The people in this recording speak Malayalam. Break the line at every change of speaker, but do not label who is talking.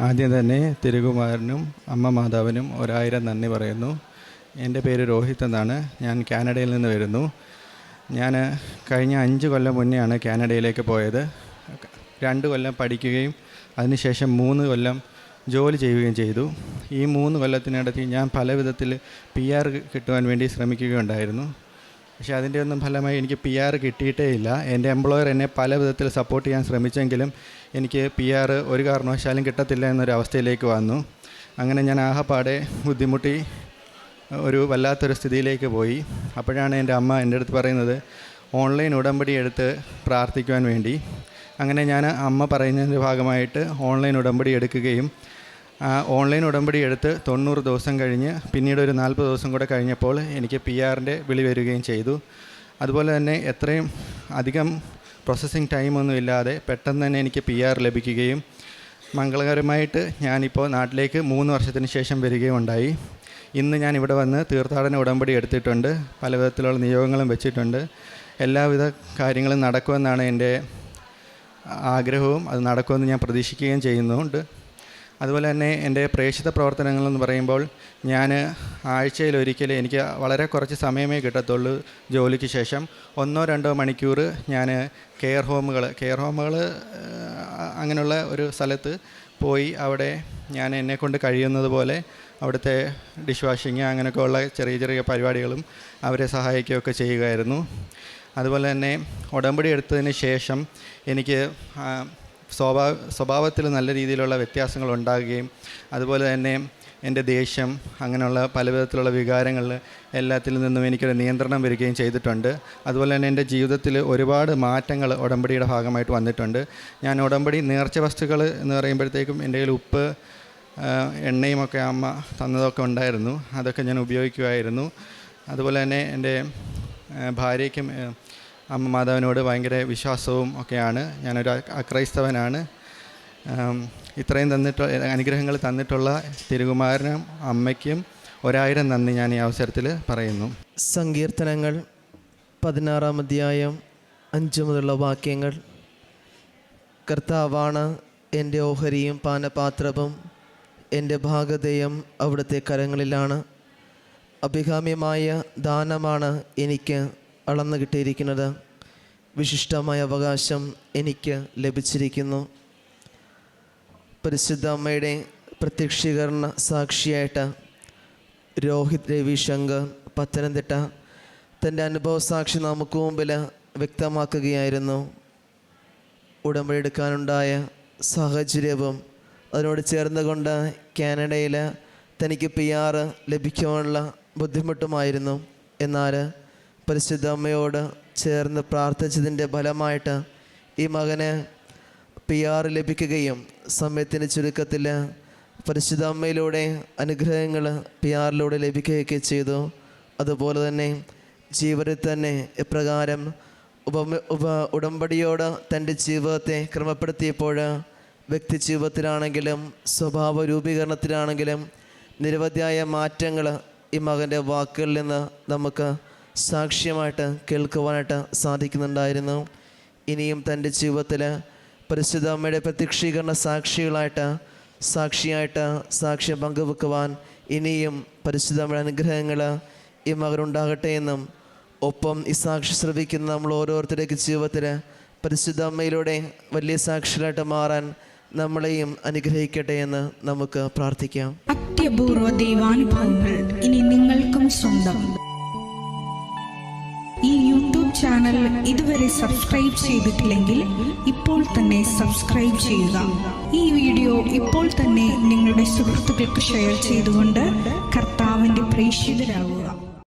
ആദ്യം തന്നെ തിരുകുമാരനും അമ്മ മാതാവിനും 1000 നന്ദി പറയുന്നു. എൻ്റെ പേര് രോഹിത് എന്നാണ്. ഞാൻ കാനഡയിൽ നിന്ന് വരുന്നു. ഞാൻ കഴിഞ്ഞ 5 കൊല്ലം മുന്നെയാണ് കാനഡയിലേക്ക് പോയത്. 2 കൊല്ലം പഠിക്കുകയും അതിനുശേഷം 3 കൊല്ലം ജോലി ചെയ്യുകയും ചെയ്തു. ഈ 3 കൊല്ലത്തിനിടയ്ക്ക് ഞാൻ പല വിധത്തിൽ PR കിട്ടുവാൻ വേണ്ടി ശ്രമിക്കുകയുണ്ടായിരുന്നു. പക്ഷേ അതിൻ്റെ ഒന്നും ഫലമായി എനിക്ക് PR കിട്ടിയിട്ടേ ഇല്ല. എൻ്റെ എംപ്ലോയർ എന്നെ പല വിധത്തിൽ സപ്പോർട്ട് ചെയ്യാൻ ശ്രമിച്ചെങ്കിലും എനിക്ക് PR ഒരു കാരണവശാലും കിട്ടത്തില്ല എന്നൊരവസ്ഥയിലേക്ക് വന്നു. അങ്ങനെ ഞാൻ ആകെപ്പാടെ ബുദ്ധിമുട്ടി ഒരു വല്ലാത്തൊരു സ്ഥിതിയിലേക്ക് പോയി. അപ്പോഴാണ് എൻ്റെ അമ്മ എൻ്റെ അടുത്ത് പറയുന്നത് ഓൺലൈൻ ഉടമ്പടി എടുത്ത് പ്രാർത്ഥിക്കുവാൻ വേണ്ടി. അങ്ങനെ ഞാൻ അമ്മ പറയുന്നതിൻ്റെ ഭാഗമായിട്ട് ഓൺലൈൻ ഉടമ്പടി എടുക്കുകയും ഓൺലൈൻ ഉടമ്പടി എടുത്ത് 90 ദിവസം കഴിഞ്ഞ് പിന്നീട് ഒരു 40 ദിവസം കൂടെ കഴിഞ്ഞപ്പോൾ എനിക്ക് PRൻ്റെ വിളി വരികയും ചെയ്തു. അതുപോലെ തന്നെ എത്രയും അധികം പ്രോസസ്സിങ് ടൈമൊന്നും ഇല്ലാതെ പെട്ടെന്ന് തന്നെ എനിക്ക് PR ലഭിക്കുകയും മംഗളകരമായിട്ട് ഞാനിപ്പോൾ നാട്ടിലേക്ക് 3 വർഷത്തിന് ശേഷം വരികയും ഉണ്ടായി. ഇന്ന് ഞാൻ ഇവിടെ വന്ന് തീർത്ഥാടന ഉടമ്പടി എടുത്തിട്ടുണ്ട്. പല വിധത്തിലുള്ള നിയോഗങ്ങളും വെച്ചിട്ടുണ്ട്. എല്ലാവിധ കാര്യങ്ങളും നടക്കുമെന്നാണ് എൻ്റെ ആഗ്രഹവും അത് നടക്കുമെന്ന് ഞാൻ പ്രതീക്ഷിക്കുകയും ചെയ്യുന്നുണ്ട്. അതുപോലെ തന്നെ എൻ്റെ പ്രേക്ഷിത പ്രവർത്തനങ്ങളെന്ന് പറയുമ്പോൾ ഞാൻ ആഴ്ചയിലൊരിക്കൽ എനിക്ക് വളരെ കുറച്ച് സമയമേ കിട്ടത്തുള്ളൂ ജോലിക്ക് ശേഷം 1-2 മണിക്കൂർ ഞാൻ കെയർ ഹോമുകൾ അങ്ങനെയുള്ള ഒരു സ്ഥലത്ത് പോയി അവിടെ ഞാൻ എന്നെക്കൊണ്ട് കഴിയുന്നത് പോലെ അവിടുത്തെ ഡിഷ് വാഷിങ് അങ്ങനെയൊക്കെ ഉള്ള ചെറിയ ചെറിയ പരിപാടികളും അവരെ സഹായിക്കുകയൊക്കെ ചെയ്യുകയായിരുന്നു. അതുപോലെ തന്നെ ഉടമ്പടി എടുത്തതിന് ശേഷം എനിക്ക് സ്വഭാവത്തിൽ നല്ല രീതിയിലുള്ള വ്യത്യാസങ്ങൾ ഉണ്ടാകുകയും അതുപോലെ തന്നെ എൻ്റെ ദേഷ്യം അങ്ങനെയുള്ള പല വിധത്തിലുള്ള വികാരങ്ങൾ എല്ലാത്തിൽ നിന്നും എനിക്കൊരു നിയന്ത്രണം വരികയും ചെയ്തിട്ടുണ്ട്. അതുപോലെ തന്നെ എൻ്റെ ജീവിതത്തിൽ ഒരുപാട് മാറ്റങ്ങൾ ഉടമ്പടിയുടെ ഭാഗമായിട്ട് വന്നിട്ടുണ്ട്. ഞാൻ ഉടമ്പടി നേർച്ച വസ്തുക്കൾ എന്ന് പറയുമ്പോഴത്തേക്കും എൻ്റെ കയ്യിൽ ഉപ്പ് എണ്ണയുമൊക്കെ അമ്മ തന്നതൊക്കെ ഉണ്ടായിരുന്നു. അതൊക്കെ ഞാൻ ഉപയോഗിക്കുമായിരുന്നു. അതുപോലെ തന്നെ എൻ്റെ ഭാര്യയ്ക്കും അമ്മ മാതാവിനോട് ഭയങ്കര വിശ്വാസവും ഒക്കെയാണ്. ഞാനൊരു അക്രൈസ്തവനാണ്. ഇത്രയും അനുഗ്രഹങ്ങൾ തന്നിട്ടുള്ള തിരുകുമാരനും അമ്മയ്ക്കും 1000 നന്ദി ഞാൻ ഈ അവസരത്തിൽ പറയുന്നു.
സങ്കീർത്തനങ്ങൾ 16-ാം അധ്യായം 5 മുതലുള്ള വാക്യങ്ങൾ. കർത്താവാണ് എൻ്റെ ഓഹരിയും പാനപാത്രവും, എൻ്റെ ഭാഗധേയം അവിടുത്തെ കരങ്ങളിലാണ്. അഭികാമ്യമായ ദാനമാണ് എനിക്ക് അളന്നു കിട്ടിയിരിക്കുന്നത്. വിശിഷ്ടമായ അവകാശം എനിക്ക് ലഭിച്ചിരിക്കുന്നു. പരിശുദ്ധ അമ്മയുടെ പ്രത്യക്ഷീകരണ സാക്ഷിയായിട്ട് രോഹിത് രവിശങ്കർ പത്തനംതിട്ട തൻ്റെ അനുഭവ സാക്ഷി നമുക്ക് മുമ്പിൽ വ്യക്തമാക്കുകയായിരുന്നു. ഉടമ്പടി എടുക്കാനുണ്ടായ സാഹചര്യവും അതിനോട് ചേർന്നുകൊണ്ട് കാനഡയിൽ തനിക്ക് PR ലഭിക്കുവാനുള്ള ബുദ്ധിമുട്ടുമായിരുന്നു. എന്നാൽ പരിശുദ്ധ അമ്മയോട് ചേർന്ന് പ്രാർത്ഥിച്ചതിൻ്റെ ഫലമായിട്ട് ഈ മകന് PR ലഭിക്കുകയും സമയത്തിൻ്റെ ചുരുക്കത്തിൽ പരിശുദ്ധ അമ്മയിലൂടെ അനുഗ്രഹങ്ങൾ PRലൂടെ ലഭിക്കുകയൊക്കെ ചെയ്തു. അതുപോലെ തന്നെ ജീവിതത്തിൽ തന്നെ ഇപ്രകാരം ഉടമ്പടിയോട് തൻ്റെ ജീവിതത്തെ ക്രമപ്പെടുത്തിയപ്പോൾ വ്യക്തി ജീവിതത്തിലാണെങ്കിലും സ്വഭാവ രൂപീകരണത്തിലാണെങ്കിലും നിരവധിയായ മാറ്റങ്ങൾ ഈ മകൻ്റെ വാക്കുകളിൽ നിന്ന് നമുക്ക് സാക്ഷ്യമായിട്ട് കേൾക്കുവാനായിട്ട് സാധിക്കുന്നുണ്ടായിരുന്നു. ഇനിയും തൻ്റെ ജീവിതത്തിൽ പരിശുദ്ധ അമ്മയുടെ പ്രത്യക്ഷീകരണ സാക്ഷ്യം പങ്കുവെക്കുവാൻ ഇനിയും പരിശുദ്ധ അമ്മയുടെ അനുഗ്രഹങ്ങൾ ഈ മകനുണ്ടാകട്ടെ എന്നും, ഒപ്പം ഈ സാക്ഷി ശ്രവിക്കുന്ന നമ്മൾ ഓരോരുത്തരുടെയൊക്കെ ജീവിതത്തിൽ പരിശുദ്ധ അമ്മയിലൂടെ വലിയ സാക്ഷികളായിട്ട് മാറാൻ നമ്മളെയും അനുഗ്രഹിക്കട്ടെ എന്ന് നമുക്ക് പ്രാർത്ഥിക്കാം.
അത്യപൂർവ ദൈവാനുഭവങ്ങൾ ഇനി നിങ്ങൾക്കും സ്വന്തം. ഈ യൂട്യൂബ് ചാനൽ ഇതുവരെ സബ്സ്ക്രൈബ് ചെയ്തിട്ടില്ലെങ്കിൽ ഇപ്പോൾ തന്നെ സബ്സ്ക്രൈബ് ചെയ്യുക. ഈ വീഡിയോ ഇപ്പോൾ തന്നെ നിങ്ങളുടെ സുഹൃത്തുക്കൾക്ക് ഷെയർ ചെയ്തുകൊണ്ട് കർത്താവിൻ്റെ പ്രേക്ഷിതരാകുക.